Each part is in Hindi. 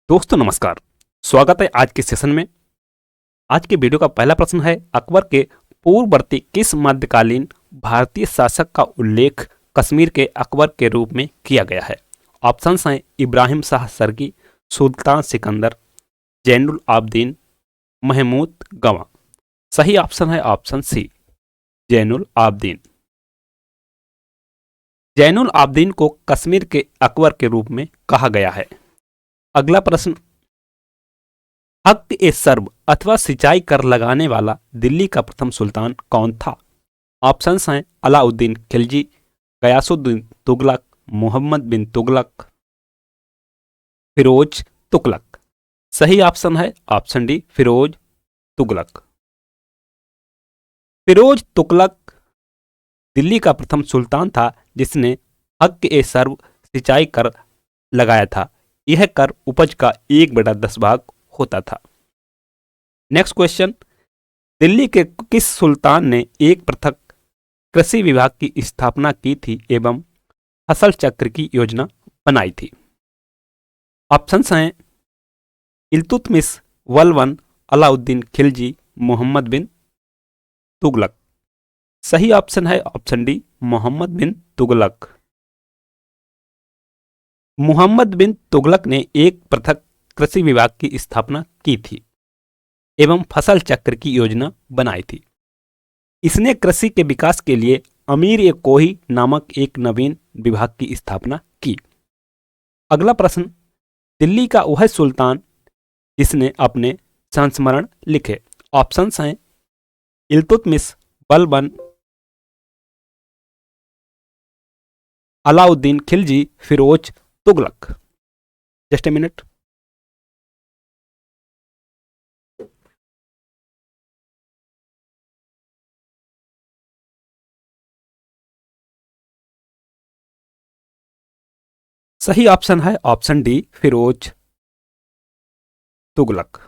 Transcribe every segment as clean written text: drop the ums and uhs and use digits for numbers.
दोस्तों नमस्कार। स्वागत है आज के सेशन में। आज के वीडियो का पहला प्रश्न है, अकबर के पूर्ववर्ती किस मध्यकालीन भारतीय शासक का उल्लेख कश्मीर के अकबर के रूप में किया गया है? ऑप्शंस हैं इब्राहिम शाह सरगी, सुल्तान सिकंदर, जैनुल आबदीन, महमूद गवा। सही ऑप्शन है ऑप्शन सी, जैनुल आबदीन। जैनुल आबदीन को कश्मीर के अकबर के रूप में कहा गया है। अगला प्रश्न, हक ए सर्ब अथवा सिंचाई कर लगाने वाला दिल्ली का प्रथम सुल्तान कौन था? ऑप्शंस हैं अलाउद्दीन खिलजी, गयासुद्दीन तुगलक, मोहम्मद बिन तुगलक, फिरोज तुगलक। सही ऑप्शन है ऑप्शन डी, फिरोज तुगलक। फिरोज तुगलक दिल्ली का प्रथम सुल्तान था जिसने हक ए सर्ब सिंचाई कर लगाया था। यह कर उपज का 1/10 भाग होता था। नेक्स्ट क्वेश्चन, दिल्ली के किस सुल्तान ने एक पृथक कृषि विभाग की स्थापना की थी एवं फसल चक्र की योजना बनाई थी? ऑप्शंस हैं इल्तुतमिश, बलबन, अलाउद्दीन खिलजी, मोहम्मद बिन तुगलक। सही ऑप्शन है ऑप्शन डी, मोहम्मद बिन तुगलक। मोहम्मद बिन तुगलक ने एक पृथक कृषि विभाग की स्थापना की थी एवं फसल चक्र की योजना बनाई थी। इसने कृषि के विकास के लिए अमीर ए कोही नामक एक नवीन विभाग की स्थापना की। अगला प्रश्न, दिल्ली का वह सुल्तान जिसने अपने संस्मरण लिखे। ऑप्शंस हैं Iltutmish, Balban, Alauddin Khilji, Firoz Tughlaq. Just a minute. सही ऑप्शन है ऑप्शन डी, फिरोज तुगलक।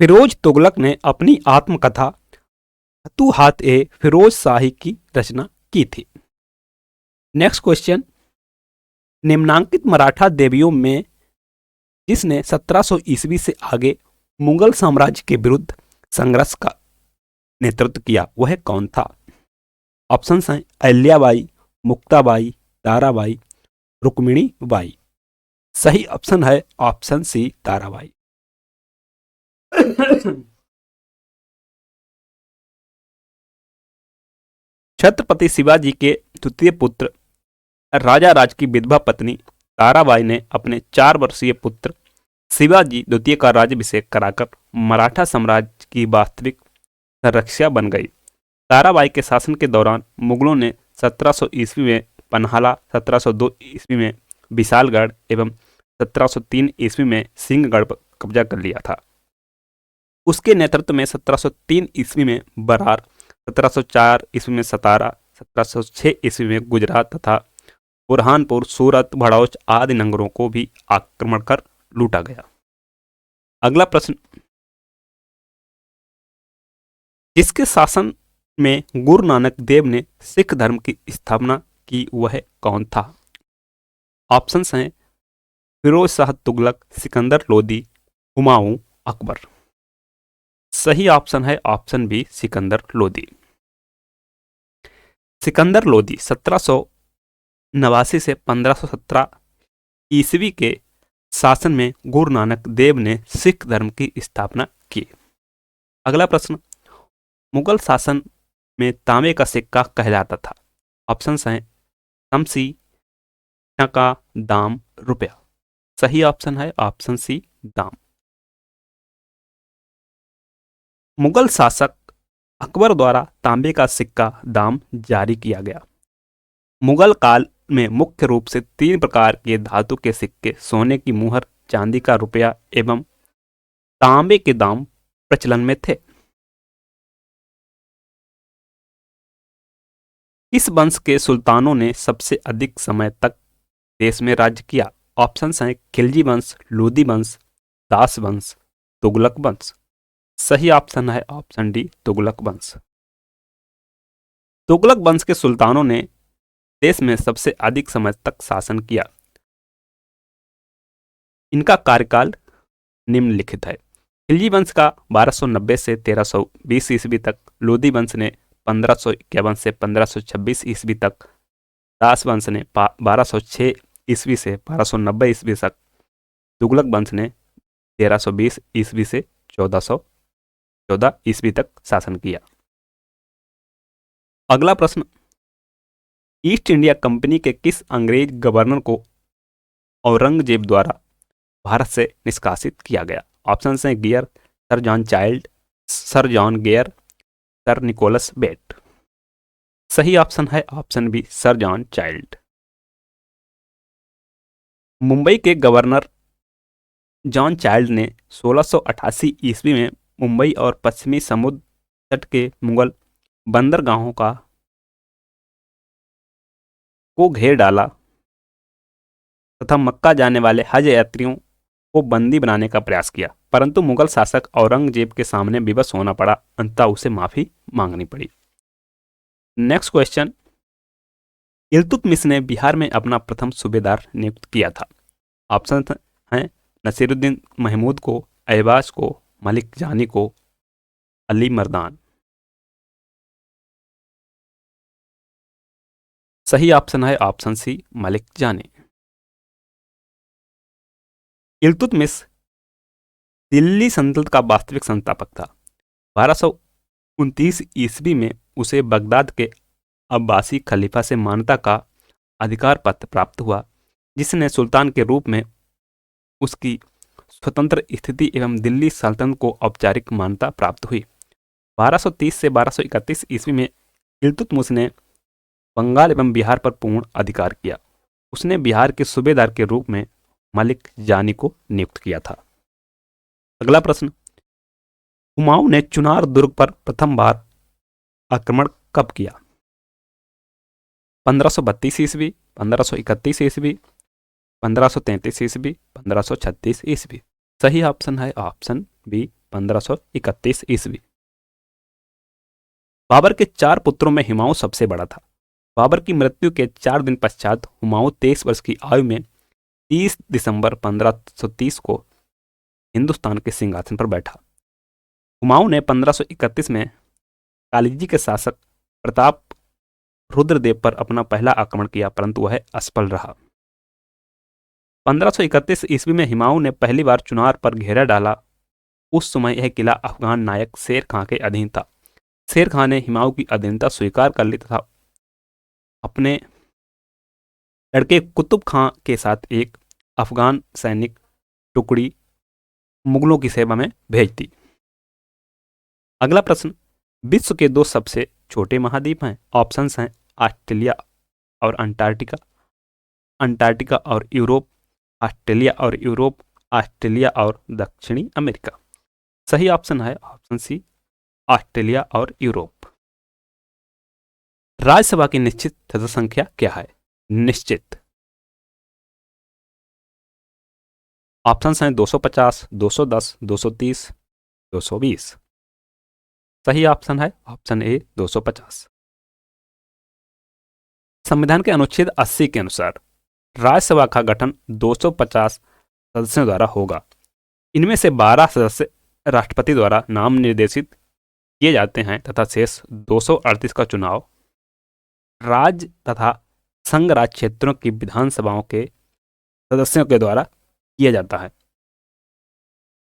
फिरोज तुगलक ने अपनी आत्मकथा फतूहात ए फिरोज शाही की रचना की थी। नेक्स्ट क्वेश्चन, निम्नांकित मराठा देवियों में जिसने 1700 ईस्वी से आगे मुगल साम्राज्य के विरुद्ध संघर्ष का नेतृत्व किया वह कौन था? ऑप्शंस हैं अहिल्याबाई, मुक्ताबाई, ताराबाई, रुक्मिणी बाई। सही ऑप्शन है ऑप्शन सी, ताराबाई। छत्रपति शिवाजी के द्वितीय पुत्र राजा राज की विधवा पत्नी ताराबाई ने अपने 4 वर्षीय पुत्र शिवाजी द्वितीय का राज्याभिषेक कराकर मराठा साम्राज्य की वास्तविक संरक्षा बन गई। ताराबाई के शासन के दौरान मुगलों ने 1700 ईस्वी में पन्हाला, 1702 ईस्वी में विशालगढ़ एवं 1703 ईस्वी में सिंहगढ़ पर कब्जा कर लिया था। उसके नेतृत्व में 1703 ईस्वी में बरार, 1704 ईस्वी में सतारा, 1706 ईस्वी में गुजरात तथा बुरहानपुर, सूरत, भड़ौच आदि नगरों को भी आक्रमण कर लूटा गया। अगला प्रश्न, जिसके शासन में गुरु नानक देव ने सिख धर्म की स्थापना की वह कौन था? ऑप्शंस हैं फिरोज शाह तुगलक, सिकंदर लोदी, हुमायूं, अकबर। सही ऑप्शन है ऑप्शन बी, सिकंदर लोदी। सिकंदर लोदी 1789 से 1517 ईस्वी के शासन में गुरु नानक देव ने सिख धर्म की स्थापना की। अगला प्रश्न, मुगल शासन में तांबे का सिक्का कहलाता था। ऑप्शंस हैं शमसी, टका, दाम, रुपया। सही ऑप्शन है ऑप्शन सी, दाम। मुगल शासक अकबर द्वारा तांबे का सिक्का दाम जारी किया गया। मुगल काल में मुख्य रूप से 3 प्रकार के धातु के सिक्के, सोने की मुहर, चांदी का रुपया एवं तांबे के दाम प्रचलन में थे। इस वंश के सुल्तानों ने सबसे अधिक समय तक देश में राज्य किया। ऑप्शंस हैं खिलजी वंश, लोदी वंश, दास वंश, तुगलक वंश। सही ऑप्शन है ऑप्शन डी, तुगलक वंश। तुगलक वंश के सुल्तानों ने देश में सबसे अधिक समय तक शासन किया। इनका कार्यकाल निम्नलिखित है। खिलजी वंश का 1290 से 1320 ईस्वी तक, लोधी वंश ने 1551 से 1526 ईस्वी तक, दास वंश ने 1206 ईस्वी से 1290 ईस्वी तक, तुगलक वंश ने 1320 ईस्वी से 1414 ईस्वी तक शासन किया। अगला प्रश्न, ईस्ट इंडिया कंपनी के किस अंग्रेज गवर्नर को औरंगजेब द्वारा भारत से निष्कासित किया गया? ऑप्शन हैं Gayer, sir John Child, sir John Gayer, sir Nicholas बेट। सही ऑप्शन है option B, sir John Child. Mumbai के गवर्नर जॉन चाइल्ड ने 1688 ईस्वी में मुंबई और पश्चिमी समुद्र तट के मुगल बंदरगाहों को घेर डाला तथा मक्का जाने वाले हज यात्रियों को बंदी बनाने का प्रयास किया, परंतु मुगल शासक औरंगजेब के सामने विवश होना पड़ा, अंततः उसे माफी मांगनी पड़ी। नेक्स्ट क्वेश्चन, इल्तुतमिश ने बिहार में अपना प्रथम सूबेदार नियुक्त किया था। ऑप्शन हैं नसीरुद्दीन महमूद को, ऐबाज को, मलिक जानी को, अली मर्दान। सही ऑप्शन है ऑप्शन सी, मलिक जानी। इल्तुतमिश दिल्ली सल्तनत का वास्तविक संस्थापक था। 1229 ईस्वी में उसे बगदाद के अब्बासी खलीफा से मान्यता का अधिकार पत्र प्राप्त हुआ, जिसने सुल्तान के रूप में उसकी स्वतंत्र स्थिति एवं दिल्ली सल्तनत को औपचारिक मान्यता प्राप्त हुई। 1230 से 1231 ईस्वी में इल्तुतमिश ने बंगाल एवं बिहार पर पूर्ण अधिकार किया। उसने बिहार के सूबेदार के रूप में मलिक जानी को नियुक्त किया था। अगला प्रश्न, हुमायूं ने चुनार दुर्ग पर प्रथम बार आक्रमण कब किया? 1532 ईस्वी, 1531 ईस्वी, 1533 ईस्वी, 1536 ईस्वी। सही ऑप्शन है ऑप्शन बी, 1531 ईस्वी। बाबर के 4 पुत्रों में हुमायूं सबसे बड़ा था। बाबर की मृत्यु के 4 दिन पश्चात हुमायूं 23 वर्ष की आयु में 30 दिसंबर 1530 को हिंदुस्तान के सिंहासन पर बैठा। हुमायूं ने 1531 में कालिजी के शासक प्रताप रुद्रदेव पर अपना पहला आक्रमण किया, परंतु वह असफल रहा। 1531 ईस्वी में हुमायूं ने पहली बार चुनार पर घेरा डाला। उस समय यह किला अफगान नायक शेर खां के अधीन था। शेर खां ने हुमायूं की अधीनता स्वीकार कर ली तथा अपने लड़के कुतुब खां के साथ एक अफगान सैनिक टुकड़ी मुगलों की सेवा में भेज दी। अगला प्रश्न, विश्व के 2 सबसे छोटे महाद्वीप हैं। ऑप्शंस हैं ऑस्ट्रेलिया और अंटार्कटिका, अंटार्कटिका और यूरोप, ऑस्ट्रेलिया और यूरोप, ऑस्ट्रेलिया और दक्षिणी अमेरिका। सही ऑप्शन है ऑप्शन सी, ऑस्ट्रेलिया और यूरोप। राज्यसभा की निश्चित सदस्य संख्या क्या है? निश्चित ऑप्शंस हैं 250, 210, 230, 220। सही ऑप्शन है ऑप्शन ए, 250। संविधान के अनुच्छेद 80 के अनुसार राज्यसभा का गठन 250 सदस्यों द्वारा होगा। इनमें से 12 सदस्य राष्ट्रपति द्वारा नाम निर्देशित किए जाते हैं तथा शेष 238 का चुनाव राज्य तथा संघ राज्य क्षेत्रों की विधानसभाओं के सदस्यों के द्वारा किया जाता है।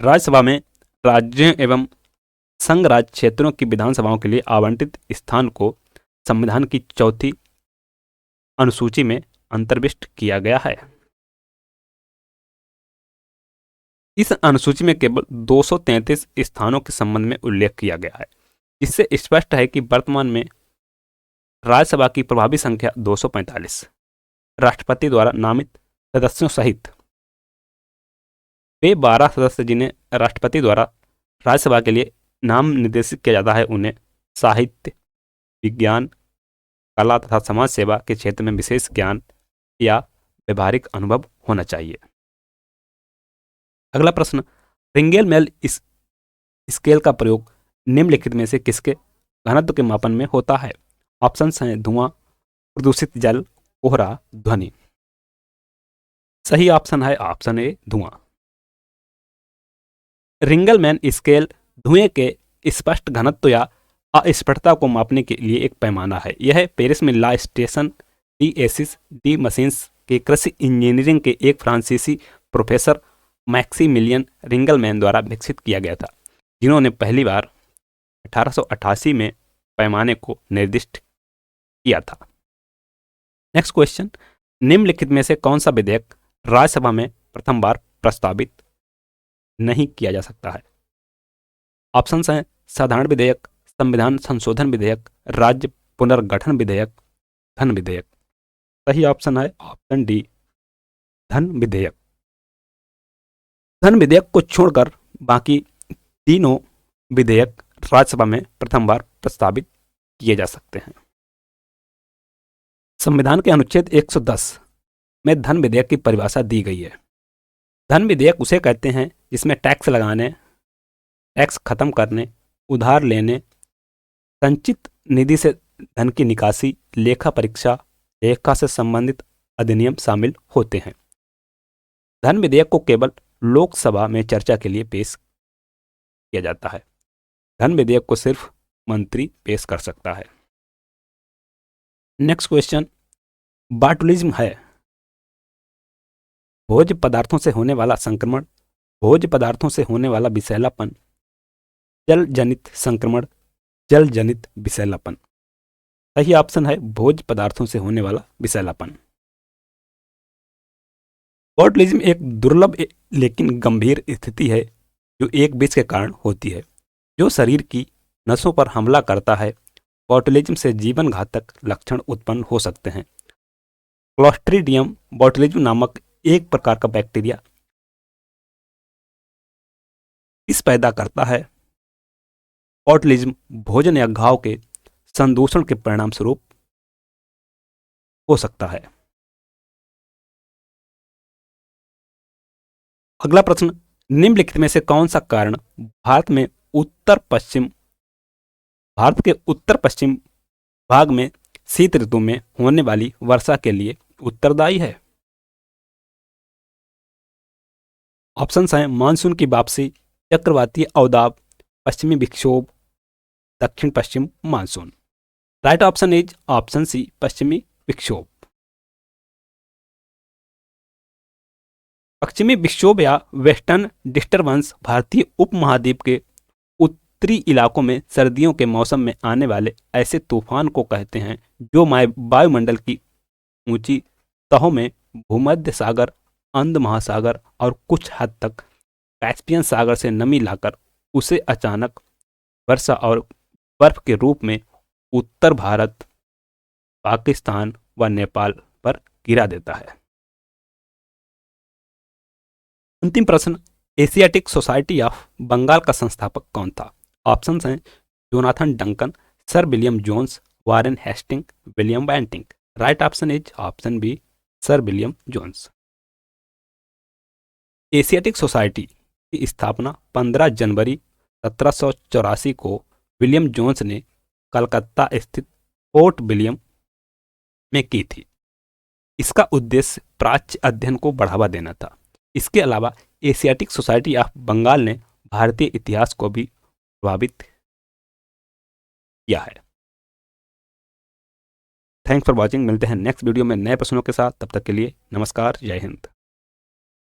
राज्यसभा में राज्यों एवं संघ राज्य क्षेत्रों की विधानसभाओं के लिए आवंटित स्थान को संविधान की 4थी अनुसूची में अंतर्विष्ट किया गया है। इस अनुसूची में केवल 233 स्थानों के संबंध में उल्लेख किया गया है, जिससे स्पष्ट है कि वर्तमान में राज्यसभा की प्रभावी संख्या 245 राष्ट्रपति द्वारा नामित सदस्यों सहित वे 12 सदस्य जिन्हें राष्ट्रपति द्वारा राज्यसभा के लिए नाम निर्देशित किया जाता है, उन्हें साहित्य, विज्ञान, कला तथा समाज सेवा के क्षेत्र में विशेष ज्ञान या व्यवहारिक अनुभव होना चाहिए। अगला प्रश्न, रिंगेल-मेल स्केल का प्रयोग निम्नलिखित में से किसके घनत्व के मापन में होता है? ऑप्शंस हैं धुआं, प्रदूषित जल, कोहरा, ध्वनि। सही ऑप्शन है ऑप्शन ए, धुआं। रिंगलमैन स्केल धुएं के स्पष्ट घनत्व या अस्पष्टता को मापने के लिए एक पैमाना है। यह पेरिस में ला स्टेशन डी एसिस डी मशीन्स के कृषि इंजीनियरिंग के एक फ्रांसीसी प्रोफेसर मैक्सिमिलियन रिंगलमैन द्वारा विकसित किया गया था, जिन्होंने पहली बार 1888 में पैमाने को निर्दिष्ट किया था। नेक्स्ट क्वेश्चन, निम्नलिखित में से कौन सा विधेयक राज्यसभा में प्रथम बार प्रस्तावित नहीं किया जा सकता है? ऑप्शंस हैं साधारण विधेयक, संविधान संशोधन विधेयक, राज्य पुनर्गठन विधेयक, धन विधेयक। सही ऑप्शन है ऑप्शन डी, धन विधेयक। धन विधेयक को छोड़कर बाकी तीनों विधेयक राज्यसभा में प्रथम बार प्रस्तावित किए जा सकते हैं। संविधान के अनुच्छेद 110 में धन विधेयक की परिभाषा दी गई है। धन विधेयक उसे कहते हैं जिसमें टैक्स लगाने, टैक्स खत्म करने, उधार लेने, संचित निधि से धन की निकासी, लेखा परीक्षा, लेखा से संबंधित अधिनियम शामिल होते हैं। धन विधेयक को केवल लोकसभा में चर्चा के लिए पेश किया जाता है। धन विधेयक को सिर्फ मंत्री पेश कर सकता है। नेक्स्ट क्वेश्चन, बॉटुलिज्म है भोज्य पदार्थों से होने वाला संक्रमण, भोज्य पदार्थों से होने वाला विषैलापन, जल जनित संक्रमण, जल जनित विषैलापन। सही ऑप्शन है भोज्य पदार्थों से होने वाला विषैलापन। बॉटुलिज्म एक दुर्लभ लेकिन गंभीर स्थिति है जो एक विष के कारण होती है, जो शरीर की नसों पर हमला करता है। बॉटुलिज्म से जीवन घातक लक्षण उत्पन्न हो सकते हैं। क्लोस्ट्रीडियम बॉटुलिज्म नामक एक प्रकार का बैक्टीरिया इस पैदा करता है। बॉटुलिज्म भोजन या घाव के संदूषण के परिणाम स्वरूप हो सकता है। अगला प्रश्न, निम्नलिखित में से कौन सा कारण भारत के उत्तर पश्चिम भाग में शीत ऋतु में होने वाली वर्षा के लिए उत्तरदायी है? ऑप्शंस हैं मानसून की वापसी, चक्रवातीय अवदाब, पश्चिमी विक्षोभ, दक्षिण पश्चिम monsoon. Right option is option C, पश्चिमी विक्षोभ। पश्चिमी विक्षोभ या वेस्टर्न डिस्टर्बेंस भारतीय उपमहाद्वीप के उत्तरी इलाकों में सर्दियों के मौसम में आने वाले ऐसे तूफान को कहते हैं जो वायुमंडल की ऊंची तहों में भूमध्य सागर, अंध महासागर और कुछ हद तक कैस्पियन सागर से नमी लाकर उसे अचानक वर्षा और बर्फ के रूप में उत्तर भारत, पाकिस्तान व नेपाल पर गिरा देता है। अंतिम प्रश्न, एशियाटिक सोसाइटी ऑफ बंगाल का संस्थापक कौन था? ऑप्शंस हैं Jonathan Duncan, sir William Jones, Warren Hastings, William Bentinck. Right option is option B, sir William Jones. Asiatic Society की स्थापना 15 जनवरी 1784 को विलियम जोन्स ने कलकत्ता स्थित फोर्ट विलियम में की थी। इसका उद्देश्य प्राच्य अध्ययन को बढ़ावा देना था। इसके अलावा एशियाटिक सोसाइटी ऑफ बंगाल ने भारतीय इतिहास को भी प्रभावित किया है। Thanks for watching. मिलते हैं नेक्स्ट वीडियो में नए प्रश्नों के साथ। तब तक के लिए नमस्कार, जय हिंद।